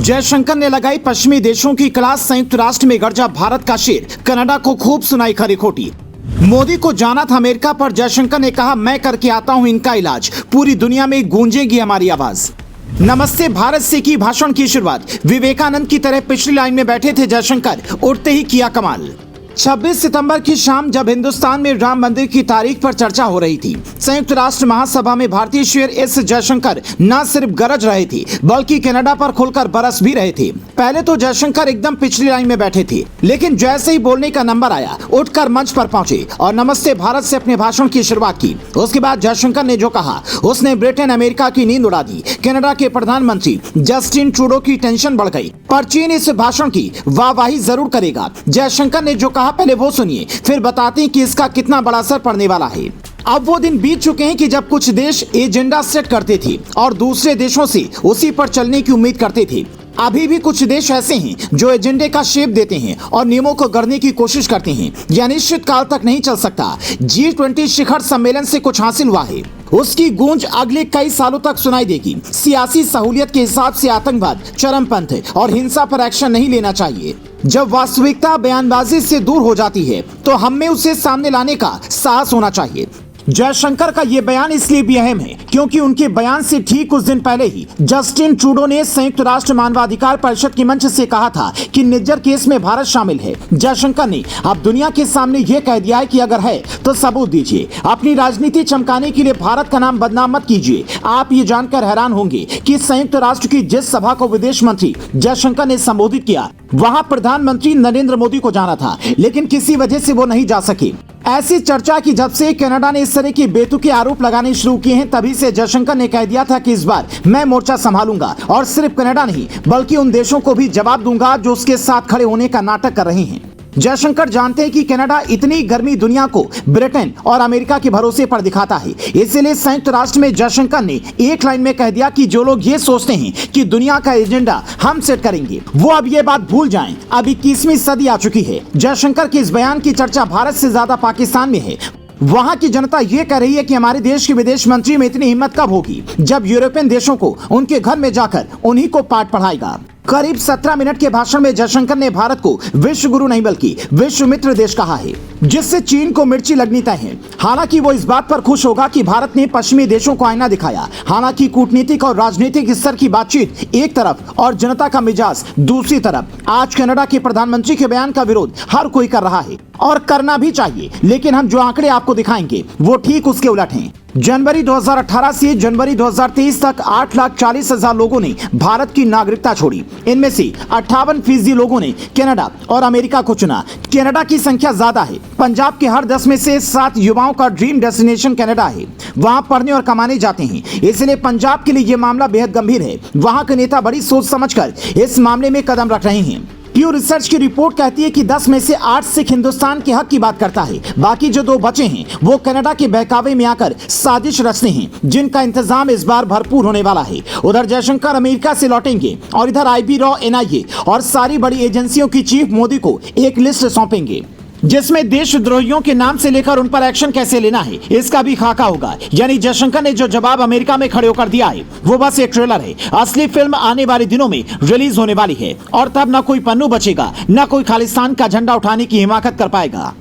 जयशंकर ने लगाई पश्चिमी देशों की क्लास, संयुक्त राष्ट्र में गरजा भारत का शेर, कनाडा को खूब सुनाई खरी खोटी। मोदी को जाना था अमेरिका पर, जयशंकर ने कहा मैं करके आता हूं इनका इलाज, पूरी दुनिया में गूंजेगी हमारी आवाज। नमस्ते भारत से की भाषण की शुरुआत, विवेकानंद की तरह पिछली लाइन में बैठे थे जयशंकर, उठते ही किया कमाल। 26 सितंबर की शाम जब हिंदुस्तान में राम मंदिर की तारीख पर चर्चा हो रही थी, संयुक्त राष्ट्र महासभा में भारतीय शेर एस जयशंकर न सिर्फ गरज रहे थे बल्कि कनाडा पर खुलकर बरस भी रहे थे। पहले तो जयशंकर एकदम पिछली लाइन में बैठे थे, लेकिन जैसे ही बोलने का नंबर आया उठकर मंच पर पहुंचे और नमस्ते भारत से अपने भाषण की शुरुआत की। उसके बाद जयशंकर ने जो कहा उसने ब्रिटेन अमेरिका की नींद उड़ा दी। कनाडा के प्रधानमंत्री जस्टिन ट्रूडो की टेंशन बढ़ गई, पर चीन इस भाषण की वाहवाही जरूर करेगा। जयशंकर ने जो कहा पहले वो सुनिए, फिर बताते हैं कि इसका कितना बड़ा असर पड़ने वाला है। अब वो दिन बीत चुके हैं कि जब कुछ देश एजेंडा सेट करते थे और दूसरे देशों से उसी पर चलने की उम्मीद करते थे। अभी भी कुछ देश ऐसे हैं जो एजेंडे का शेप देते हैं और नियमों को गढ़ने की कोशिश करते हैं। यह निश्चित काल तक नहीं चल सकता। G20 शिखर सम्मेलन से कुछ हासिल हुआ है, उसकी गूंज अगले कई सालों तक सुनाई देगी। सियासी सहूलियत के हिसाब से आतंकवाद, चरमपंथ और हिंसा पर एक्शन नहीं लेना चाहिए। जब वास्तविकता बयानबाजी से दूर हो जाती है तो हमें उसे सामने लाने का साहस होना चाहिए। जयशंकर का ये बयान इसलिए भी अहम है क्योंकि उनके बयान से ठीक कुछ दिन पहले ही जस्टिन ट्रूडो ने संयुक्त राष्ट्र मानवाधिकार परिषद के मंच से कहा था कि निज्जर केस में भारत शामिल है। जयशंकर ने अब दुनिया के सामने ये कह दिया है कि अगर है तो सबूत दीजिए, अपनी राजनीति चमकाने के लिए भारत का नाम बदनाम मत कीजिए। आप ये जानकर हैरान होंगे कि संयुक्त राष्ट्र की जिस सभा को विदेश मंत्री जयशंकर ने संबोधित किया, वहां प्रधानमंत्री नरेंद्र मोदी को जाना था, लेकिन किसी वजह से वो नहीं जा सके। ऐसी चर्चा की जब से कनाडा ने इस तरह के बेतुके आरोप लगाने शुरू किए हैं, तभी से जयशंकर ने कह दिया था कि इस बार मैं मोर्चा संभालूंगा और सिर्फ कनाडा नहीं बल्कि उन देशों को भी जवाब दूंगा जो उसके साथ खड़े होने का नाटक कर रहे हैं। जयशंकर जानते हैं कि कनाडा इतनी गर्मी दुनिया को ब्रिटेन और अमेरिका के भरोसे पर दिखाता है, इसलिए संयुक्त राष्ट्र में जयशंकर ने एक लाइन में कह दिया कि जो लोग ये सोचते हैं कि दुनिया का एजेंडा हम सेट करेंगे, वो अब ये बात भूल जाएं। अब 21वीं सदी आ चुकी है। जयशंकर के इस बयान की चर्चा भारत से ज्यादा पाकिस्तान में है। वहां की जनता ये कह रही है कि हमारे देश के विदेश मंत्री में इतनी हिम्मत कब होगी जब यूरोपियन देशों को उनके घर में जाकर उन्हीं को पाठ पढ़ाएगा। करीब 17 मिनट के भाषण में जयशंकर ने भारत को विश्व गुरु नहीं बल्कि विश्व मित्र देश कहा है, जिससे चीन को मिर्ची लगनी तय है। हालांकि वो इस बात पर खुश होगा कि भारत ने पश्चिमी देशों को आईना दिखाया। हालांकि कूटनीतिक और राजनीतिक स्तर की बातचीत एक तरफ और जनता का मिजाज दूसरी तरफ। आज कनाडा के प्रधानमंत्री के बयान का विरोध हर कोई कर रहा है और करना भी चाहिए, लेकिन हम जो आंकड़े आपको दिखाएंगे वो ठीक उसके उलट हैं। जनवरी 2018 से जनवरी 2023 तक 8,40,000 लोगों ने भारत की नागरिकता छोड़ी। इनमें से 58% लोगों ने कनाडा और अमेरिका को चुना। कनाडा की संख्या ज्यादा है। पंजाब के हर 10 में से 7 युवाओं का ड्रीम डेस्टिनेशन कनाडा है। वहां पढ़ने और कमाने जाते हैं, इसलिए पंजाब के लिए यह मामला बेहद गंभीर है। वहां के नेता बड़ी सोच समझकर इस मामले में कदम रख रहे हैं। प्यू रिसर्च की रिपोर्ट कहती है कि 10 में से 8 सिख हिंदुस्तान के हक की बात करता है। बाकी जो 2 बचे हैं वो कनाडा के बहकावे में आकर साजिश रचते हैं, जिनका इंतजाम इस बार भरपूर होने वाला है। उधर जयशंकर अमेरिका से लौटेंगे और इधर आईबी रॉ, NIA और सारी बड़ी एजेंसियों की चीफ मोदी को एक लिस्ट सौंपेंगे, जिसमें देशद्रोहियों के नाम से लेकर उन पर एक्शन कैसे लेना है इसका भी खाका होगा। यानी जयशंकर ने जो जवाब अमेरिका में खड़े होकर दिया है वो बस एक ट्रेलर है। असली फिल्म आने वाले दिनों में रिलीज होने वाली है और तब न कोई पन्नू बचेगा, न कोई खालिस्तान का झंडा उठाने की हिमाकत कर पाएगा।